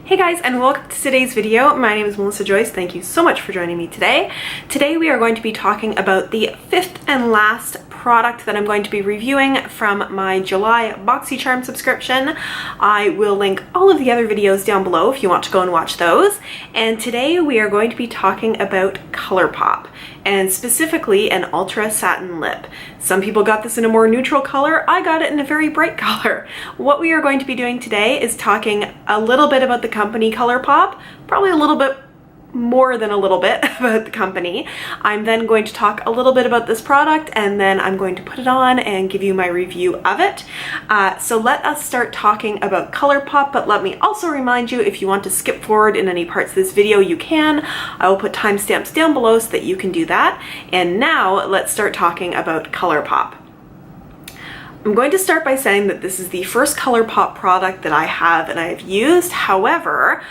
Hey guys, and welcome to today's video. My name is Melissa Joyce. Thank you so much for joining me today. Today we are going to be talking about the fifth and last product that I'm going to be reviewing from my July BoxyCharm subscription. I will link all of the other videos down below if you want to go and watch those. And today we are going to be talking about ColourPop, and specifically an ultra satin lip. Some people got this in a more neutral color. I got it in a very bright color. What we are going to be doing today is talking a little bit about the company ColourPop, probably a little bit more than a little bit about the company. I'm then going to talk a little bit about this product, and then I'm going to put it on and give you my review of it. So let us start talking about ColourPop, but let me also remind you, if you want to skip forward in any parts of this video, you can. I will put timestamps down below so that you can do that. And now let's start talking about ColourPop. I'm going to start by saying that this is the first ColourPop product that I have and I have used. However,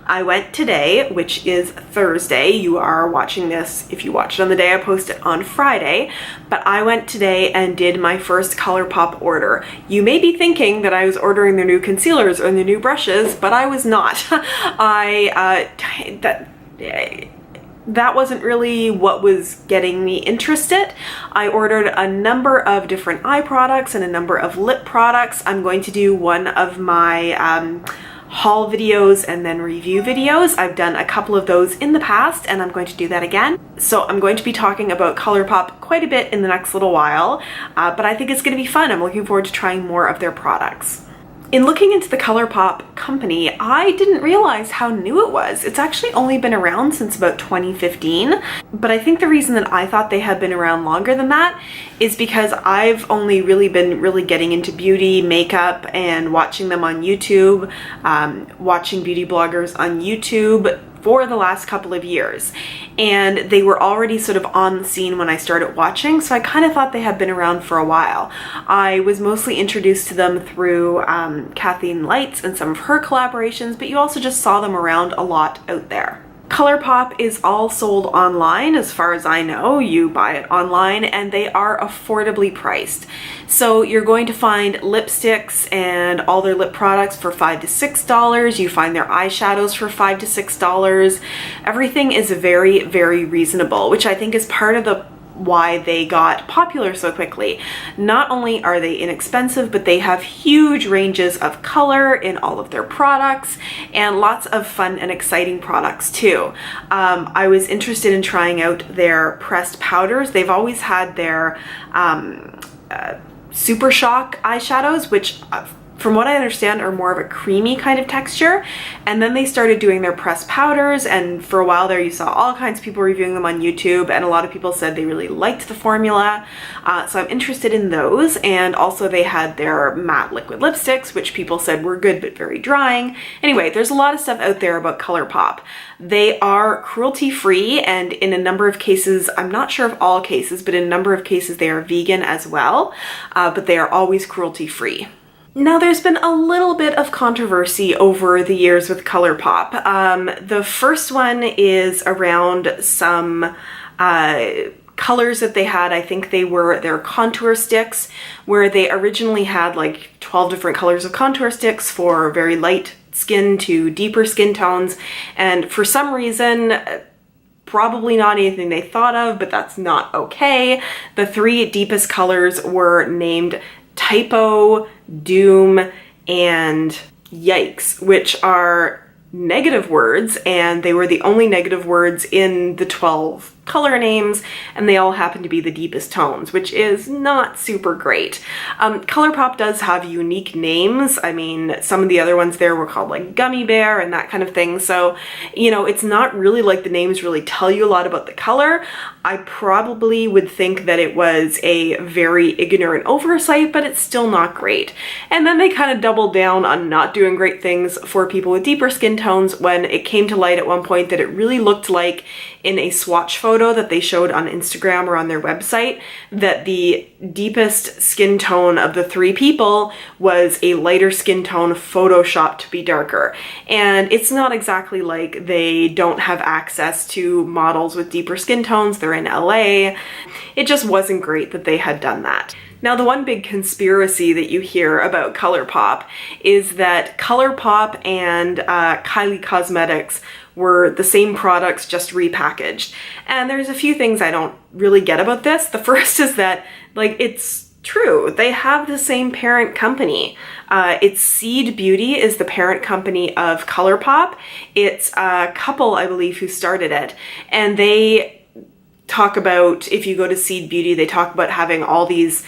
I went today, which is Thursday. You are watching this, if you watch it on the day I post it, on Friday, but I went today and did my first ColourPop order. You may be thinking that I was ordering their new concealers or the new brushes, but I was not. That wasn't really what was getting me interested. I ordered a number of different eye products and a number of lip products. I'm going to do one of my haul videos and then review videos. I've done a couple of those in the past and I'm going to do that again. So I'm going to be talking about ColourPop quite a bit in the next little while, but I think it's going to be fun. I'm looking forward to trying more of their products. In looking into the ColourPop company, I didn't realize how new it was. It's actually only been around since about 2015, but I think the reason that I thought they had been around longer than that is because I've only been getting into beauty, makeup, and watching them on YouTube, watching beauty bloggers on YouTube for the last couple of years. And they were already sort of on the scene when I started watching, so I kind of thought they had been around for a while. I was mostly introduced to them through Kathleen Lights and some of her collaborations, but you also just saw them around a lot out there. ColourPop is all sold online, as far as I know. You buy it online and they are affordably priced. So you're going to find lipsticks and all their lip products for $5 to $6. You find their eyeshadows for $5 to $6. Everything is very, very reasonable, which I think is part of why they got popular so quickly. Not only are they inexpensive, but they have huge ranges of color in all of their products and lots of fun and exciting products too. I was interested in trying out their pressed powders. They've always had their Super Shock eyeshadows, which from what I understand are more of a creamy kind of texture, and then they started doing their pressed powders, and for a while there you saw all kinds of people reviewing them on YouTube, and a lot of people said they really liked the formula, so I'm interested in those. And also they had their matte liquid lipsticks, which people said were good but very drying. Anyway, there's a lot of stuff out there about ColourPop. They are cruelty-free, and in a number of cases, I'm not sure of all cases, but in a number of cases they are vegan as well, but they are always cruelty-free. Now, there's been a little bit of controversy over the years with ColourPop. The first one is around some colors that they had. I think they were their contour sticks, where they originally had like 12 different colors of contour sticks for very light skin to deeper skin tones. And for some reason, probably not anything they thought of, but that's not okay, the three deepest colors were named Typo, Doom, and Yikes, which are negative words, and they were the only negative words in the 12 color names, and they all happen to be the deepest tones, which is not super great. ColourPop does have unique names. I mean, some of the other ones there were called like Gummy Bear and that kind of thing, so you know, it's not really like the names really tell you a lot about the color. I probably would think that it was a very ignorant oversight, but it's still not great. And then they kind of doubled down on not doing great things for people with deeper skin tones when it came to light at one point that it really looked like in a swatch photo that they showed on Instagram or on their website that the deepest skin tone of the three people was a lighter skin tone photoshopped to be darker. And it's not exactly like they don't have access to models with deeper skin tones. They're in LA. It just wasn't great that they had done that. Now, the one big conspiracy that you hear about ColourPop is that ColourPop and Kylie Cosmetics were the same products just repackaged. And there's a few things I don't really get about this. The first is that, like, it's true. They have the same parent company. It's Seed Beauty is the parent company of ColourPop. It's a couple, I believe, who started it. And they talk about, if you go to Seed Beauty, they talk about having all these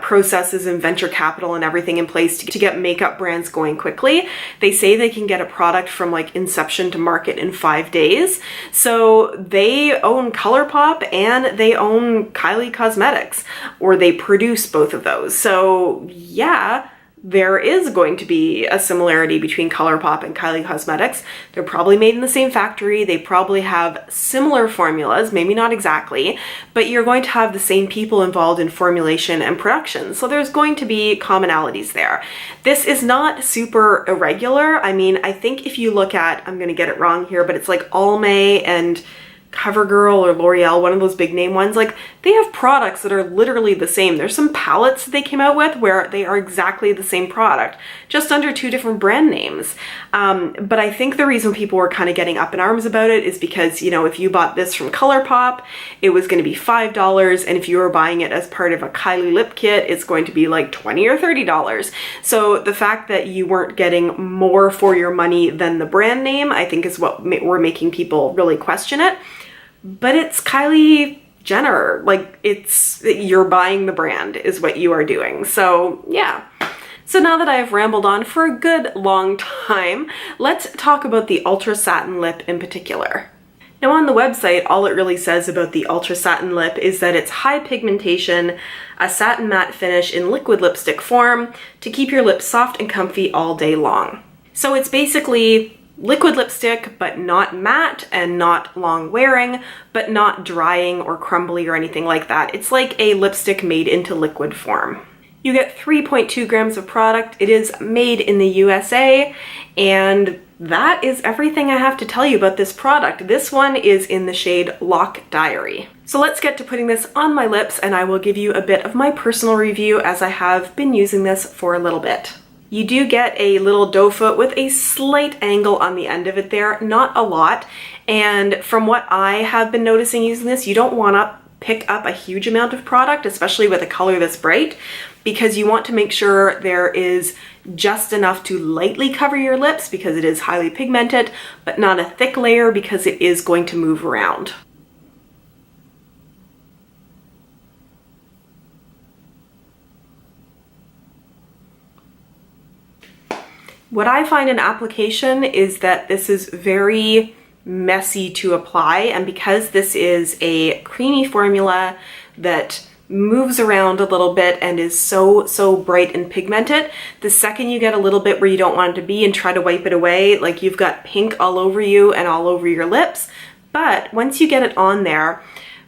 processes and venture capital and everything in place to get makeup brands going quickly. They say they can get a product from like inception to market in 5 days. So they own ColourPop and they own Kylie Cosmetics, or they produce both of those. So yeah, there is going to be a similarity between ColourPop and Kylie Cosmetics. They're probably made in the same factory. They probably have similar formulas, maybe not exactly, but you're going to have the same people involved in formulation and production. So there's going to be commonalities there. This is not super irregular. I mean, I think if you look at, I'm going to get it wrong here, but it's like Almay and CoverGirl or L'Oreal, one of those big name ones, like they have products that are literally the same. There's some palettes that they came out with where they are exactly the same product, just under 2 different brand names. But I think the reason people were kind of getting up in arms about it is because, you know, if you bought this from ColourPop, it was going to be $5, and if you were buying it as part of a Kylie lip kit, it's going to be like $20 or $30. So the fact that you weren't getting more for your money than the brand name, I think is what we're making people really question it. But it's Kylie Jenner, like you're buying the brand is what you are doing. So yeah. So now that I have rambled on for a good long time, let's talk about the Ultra Satin lip in particular. Now on the website, all it really says about the Ultra Satin lip is that it's high pigmentation, a satin matte finish in liquid lipstick form to keep your lips soft and comfy all day long. So it's basically liquid lipstick, but not matte and not long wearing, but not drying or crumbly or anything like that. It's like a lipstick made into liquid form. You get 3.2 grams of product. It is made in the USA, and that is everything I have to tell you about this product. This one is in the shade Lock Diary. So let's get to putting this on my lips, and I will give you a bit of my personal review as I have been using this for a little bit. You do get a little doe foot with a slight angle on the end of it there, not a lot. And from what I have been noticing using this, you don't want to pick up a huge amount of product, especially with a color this bright, because you want to make sure there is just enough to lightly cover your lips because it is highly pigmented, but not a thick layer because it is going to move around. What I find in application is that this is very messy to apply, and because this is a creamy formula that moves around a little bit and is so bright and pigmented, the second you get a little bit where you don't want it to be and try to wipe it away, like you've got pink all over you and all over your lips. But once you get it on there,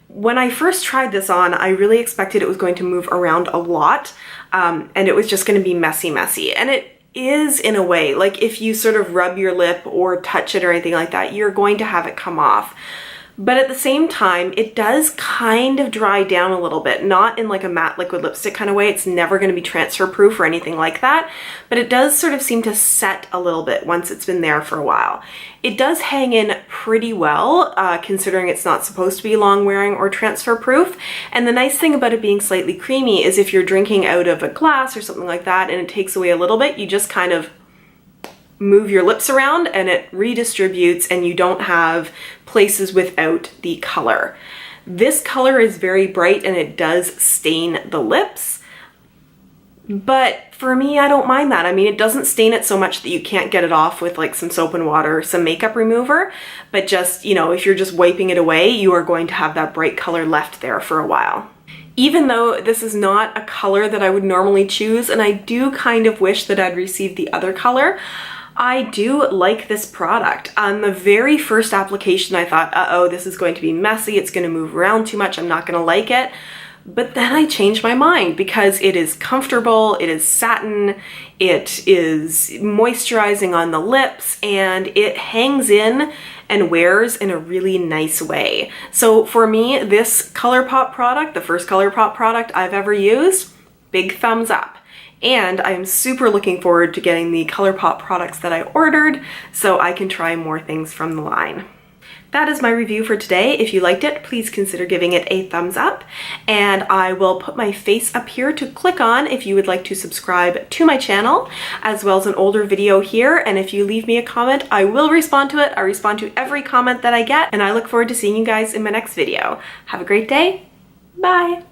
when I first tried this on, I really expected it was going to move around a lot, and it was just going to be messy. And it is in a way, like if you sort of rub your lip or touch it or anything like that, you're going to have it come off. But at the same time, it does kind of dry down a little bit, not in like a matte liquid lipstick kind of way. It's never going to be transfer proof or anything like that, but it does sort of seem to set a little bit once it's been there for a while. It does hang in pretty well, considering it's not supposed to be long wearing or transfer proof. And the nice thing about it being slightly creamy is if you're drinking out of a glass or something like that and it takes away a little bit, you just kind of move your lips around and it redistributes and you don't have places without the color. This color is very bright and it does stain the lips, but for me, I don't mind that. I mean, it doesn't stain it so much that you can't get it off with like some soap and water, some makeup remover, but just, you know, if you're just wiping it away, you are going to have that bright color left there for a while. Even though this is not a color that I would normally choose, and I do kind of wish that I'd received the other color, I do like this product. On the very first application, I thought, uh-oh, this is going to be messy. It's going to move around too much. I'm not going to like it. But then I changed my mind because it is comfortable, it is satin, it is moisturizing on the lips, and it hangs in and wears in a really nice way. So for me, this ColourPop product, the first ColourPop product I've ever used, big thumbs up. And I am super looking forward to getting the ColourPop products that I ordered so I can try more things from the line. That is my review for today. If you liked it, please consider giving it a thumbs up. And I will put my face up here to click on if you would like to subscribe to my channel, as well as an older video here. And if you leave me a comment, I will respond to it. I respond to every comment that I get, and I look forward to seeing you guys in my next video. Have a great day. Bye.